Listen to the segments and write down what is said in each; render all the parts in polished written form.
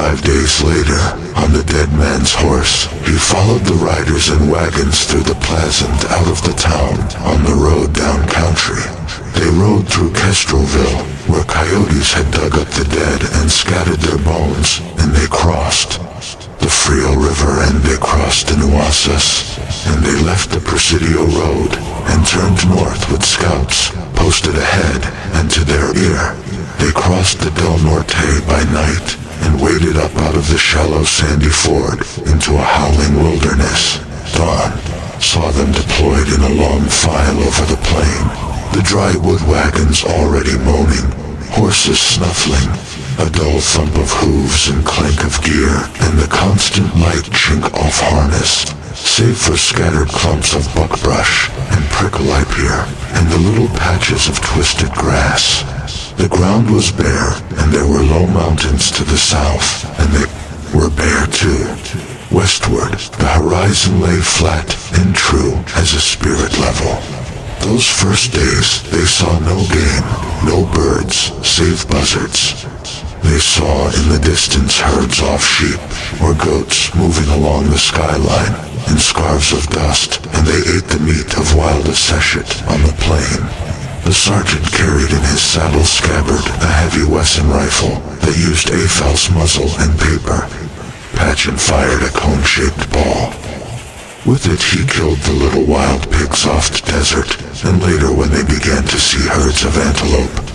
5 days later, on the dead man's horse, he followed the riders and wagons through the plaza and out of the town, on the road down country. They rode through Kestrelville, where coyotes had dug up the dead and scattered their bones, and they crossed the Frio River and they crossed the Nueces, and they left the Presidio Road and turned north with scouts posted ahead, and to their ear, they crossed the Del Norte by night and waded up out of the shallow sandy ford into a howling wilderness. Dawn saw them deployed in a long file over the plain, the dry wood wagons already moaning, horses snuffling, a dull thump of hooves and clank of gear, and the constant light chink off harness, save for scattered clumps of buckbrush and prickle-eye here, and the little patches of twisted grass. The ground was bare, and there were low mountains to the south, and they were bare too. Westward, the horizon lay flat and true as a spirit level. Those first days, they saw no game, no birds, save buzzards. They saw in the distance herds of sheep or goats moving along the skyline in scarves of dust, and they ate the meat of wild assecet on the plain. The sergeant carried in his saddle scabbard a heavy Wesson rifle that used a false muzzle and paper. Patchen fired a cone-shaped ball. With it he killed the little wild pigs off the desert, and later when they began to see herds of antelope,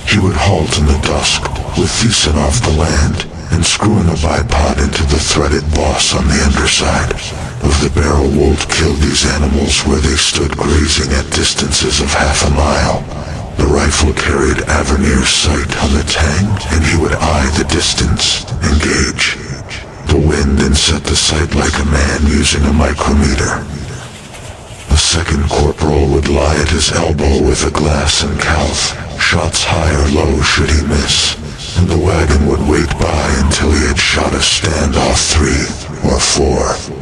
he would halt in the dusk with Thiessen off the land and screw in a bipod into the threaded boss on the underside of the barrel. Wold killed these animals where they stood grazing at distances of half a mile. The rifle carried Avernier's sight on the tang, and he would eye the distance, engage the wind, and set the sight like a man using a micrometer. A second corporal would lie at his elbow with a glass and calf, shots high or low should he miss, and the wagon would wait by until he had shot a standoff 3 or 4,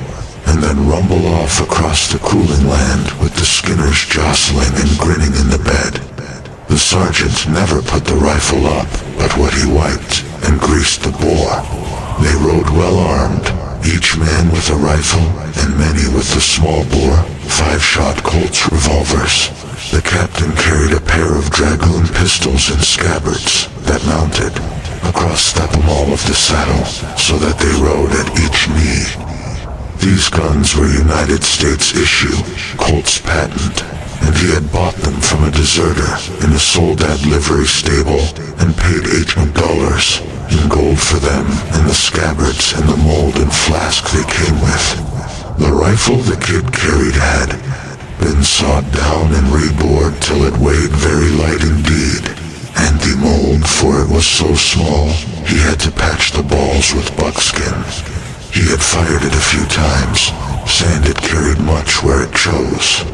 and then rumble off across the cooling land with the skinners jostling and grinning in the bed. The sergeant never put the rifle up, but what he wiped and greased the bore. They rode well armed, each man with a rifle, and many with the small bore, 5-shot Colt's revolvers. The captain carried a pair of dragoon pistols in scabbards that mounted across the pommel of the saddle, so that they rode at each knee. These guns were United States issue, Colt's patent, and he had bought them from a deserter in a Soldat livery stable and paid $8 in gold for them and the scabbards and the mold and flask they came with. The rifle the kid carried had been sawed down and rebored till it weighed very light indeed, and the mold, for it was so small, he had to patch the balls with buckskin. He had fired it a few times, sand it carried much where it chose.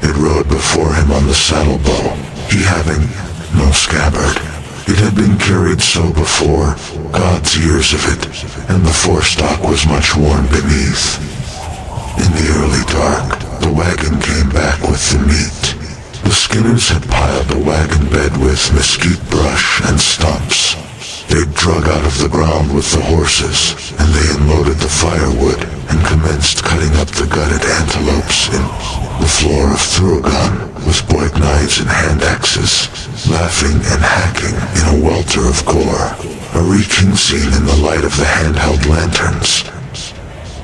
It rode before him on the saddle bow, he having no scabbard. It had been carried so before, God's years of it, and the forestock was much worn beneath. In the early dark, the wagon came back with the meat. The skinners had piled the wagon bed with mesquite brush and stumps. They'd drug out of the ground with the horses, and they unloaded the firewood and commenced cutting up the gutted antelopes in the floor of Thurgan with boyd knives and hand axes, laughing and hacking in a welter of gore, a reeking scene in the light of the handheld lanterns.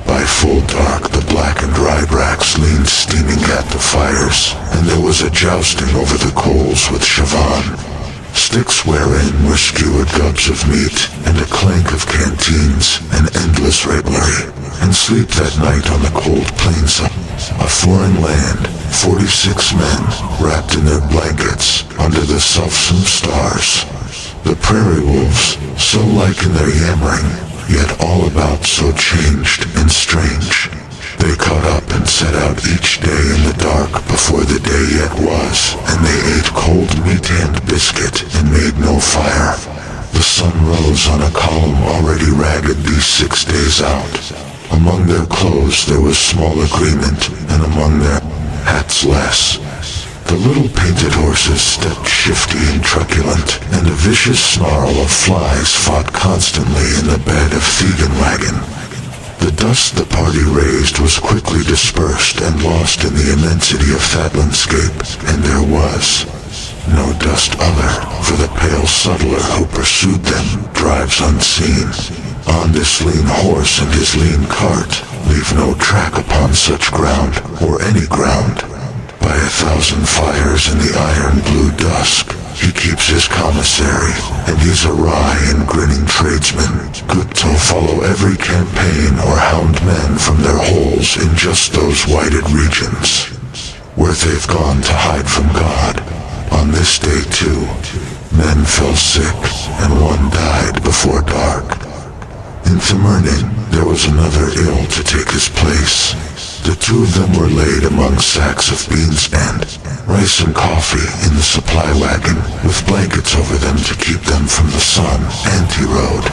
By full dark, the blackened ryebracks leaned steaming at the fires, and there was a jousting over the coals with Chavan, sticks wherein were skewered gobs of meat, and a clank of canteens, and endless revelry, and sleep that night on the cold plains of a foreign land, 46 men, wrapped in their blankets, under the selfsome stars. The prairie wolves, so like in their yammering, yet all about so changed and strange. They caught up and set out each day in the dark before the day yet was, and they ate cold meat and biscuit and made no fire. The sun rose on a column already ragged these 6 days out. Among their clothes there was small agreement, and among their hats less. The little painted horses stepped shifty and truculent, and a vicious snarl of flies fought constantly in the bed of Thegan wagon. The dust the party raised was quickly dispersed and lost in the immensity of that landscape, and there was no dust other, for the pale subtler who pursued them drives unseen. On this lean horse and his lean cart leave no track upon such ground, or any ground. By 1,000 fires in the iron blue dusk, he keeps his commissary, and he's a wry and grinning tradesman, good to follow every campaign or hound men from their holes in just those whited regions, where they've gone to hide from God. On this day too, men fell sick, and one died before dark. In Meridian, there was another ill to take his place. The two of them were laid among sacks of beans and rice and coffee in the supply wagon, with blankets over them to keep them from the sun, and he rode,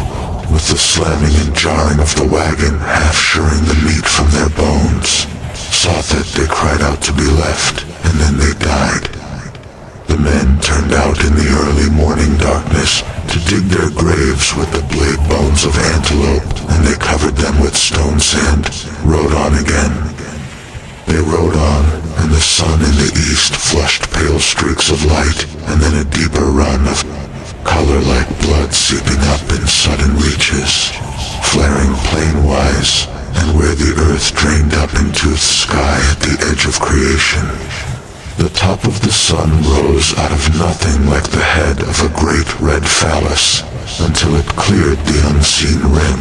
with the slamming and jarring of the wagon half shearing the meat from their bones. Saw that they cried out to be left, and then they died. The men turned out in the early morning darkness to dig their graves with the blade bones of antelope, and they covered them with stone sand, rode on again. They rode on, and the sun in the east flushed pale streaks of light, and then a deeper run of color like blood seeping up in sudden reaches, flaring plain-wise, and where the earth drained up into the sky at the edge of creation. The top of the sun rose out of nothing like the head of a great red phallus, until it cleared the unseen rim,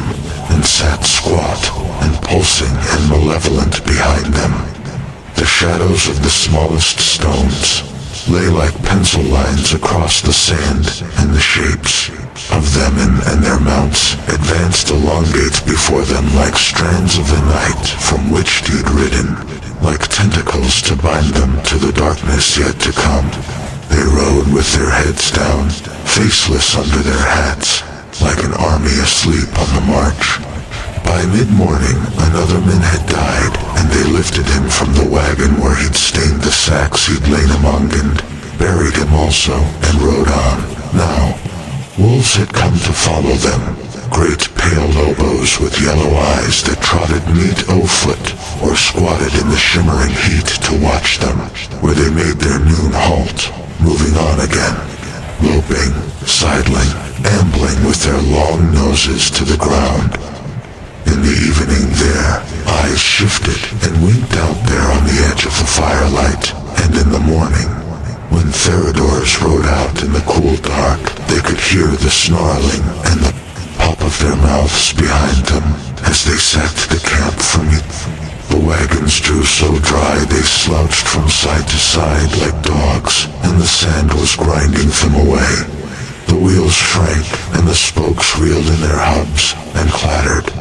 and sat squat and pulsing and malevolent behind them. The shadows of the smallest stones lay like pencil lines across the sand, and the shapes of them and their mounts advanced elongate before them like strands of the night from which he'd ridden, like tentacles to bind them to the darkness yet to come. They rode with their heads down, faceless under their hats, like an army asleep on the march. By mid-morning, another man had died, and they lifted him from the wagon where he'd stained the sacks he'd lain among, and buried him also, and rode on. Now, wolves had come to follow them, great pale lobos with yellow eyes that trotted meat o-foot, or squatted in the shimmering heat to watch them, where they made their noon halt, moving on again, loping, sidling, ambling with their long noses to the ground. In the evening their eyes shifted and winked out there on the edge of the firelight, and in the morning, when Theridors rode out in the cool dark, they could hear the snarling and the pop of their mouths behind them as they sacked the camp from it. The wagons drew so dry they slouched from side to side like dogs, and the sand was grinding them away. The wheels shrank, and the spokes reeled in their hubs and clattered.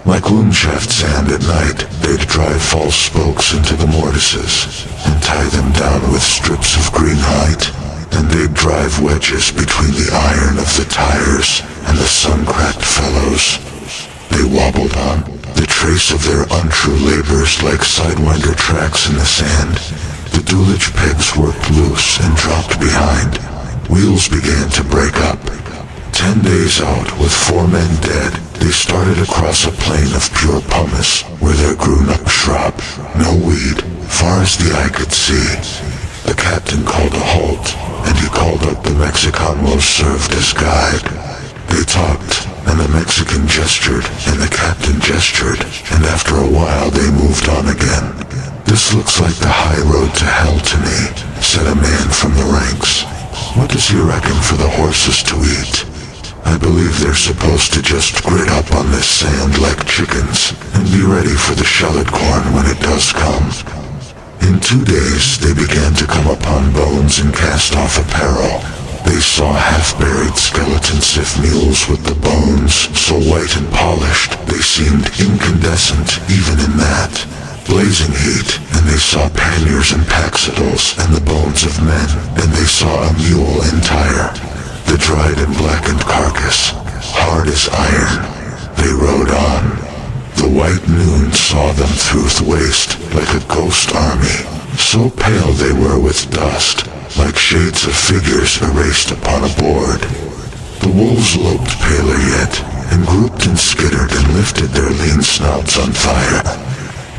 Like loom-shaft sand at night, they'd drive false spokes into the mortises, and tie them down with strips of green hide, and they'd drive wedges between the iron of the tires and the sun-cracked felloes. They wobbled on, the trace of their untrue labors like sidewinder tracks in the sand. The dualage pegs worked loose and dropped behind. Wheels began to break up. 10 days out, with 4 men dead, they started across a plain of pure pumice, where there grew no shrub, no weed, far as the eye could see. The captain called a halt, and he called up the Mexican who served as guide. They talked, and the Mexican gestured, and the captain gestured, and after a while they moved on again. "This looks like the high road to hell to me," said a man from the ranks. "What does he reckon for the horses to eat? I believe they're supposed to just grit up on this sand like chickens, and be ready for the shelled corn when it does come." In 2 days they began to come upon bones and cast-off apparel. They saw half-buried skeleton stiff mules with the bones so white and polished they seemed incandescent even in that blazing heat, and they saw panniers and paxidles and the bones of men, and they saw a mule entire, the dried and blackened carcass, hard as iron. They rode on. The white noon saw them through the waste like a ghost army, so pale they were with dust, like shades of figures erased upon a board. The wolves looked paler yet, and grouped and skittered and lifted their lean snouts on fire.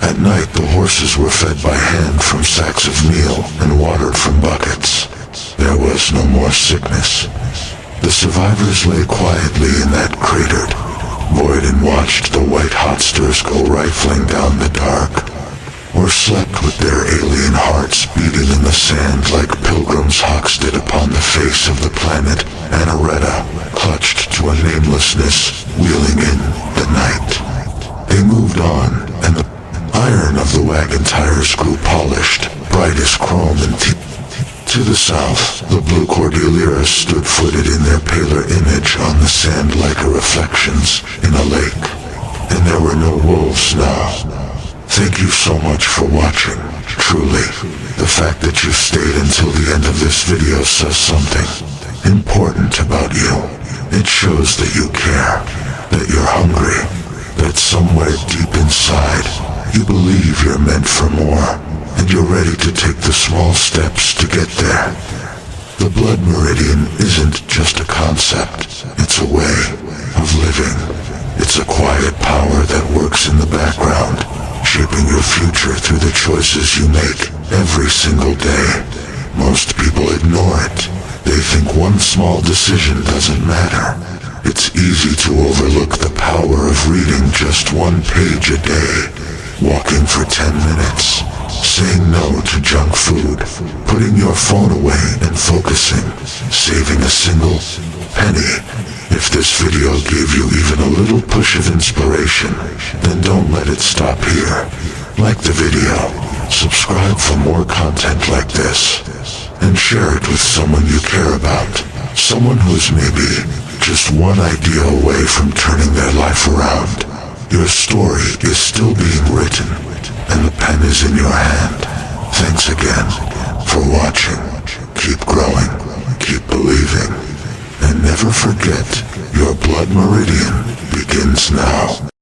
At night the horses were fed by hand from sacks of meal and watered from buckets. There was no more sickness. The survivors lay quietly in that cratered void and watched the white hot stars go rifling down the dark, or slept with their alien hearts beating in the sand like pilgrims hawks did upon the face of the planet Anareta, clutched to a namelessness, wheeling in the night. They moved on, and the iron of the wagon tires grew polished, bright as chrome and to the south, the blue cordilleras stood footed in their paler image on the sand like reflections in a lake. And there were no wolves now. Thank you so much for watching. Truly, the fact that you've stayed until the end of this video says something important about you. It shows that you care, that you're hungry, that somewhere deep inside, you believe you're meant for more, and you're ready to take the small steps to get there. The blood meridian isn't just a concept, it's a way of living. It's a quiet power that works in the background, shaping your future through the choices you make every single day. Most people ignore it. They think one small decision doesn't matter. It's easy to overlook the power of reading just one page a day, walking for 10 minutes, saying no to junk food, putting your phone away and focusing, saving a single penny. If this video gave you even a little push of inspiration, then don't let it stop here. Like the video, subscribe for more content like this, and share it with someone you care about, someone who's maybe just one idea away from turning their life around. Your story is still being written, and the pen is in your hand. Thanks again for watching. Keep growing, keep believing, and never forget, your blood meridian begins now.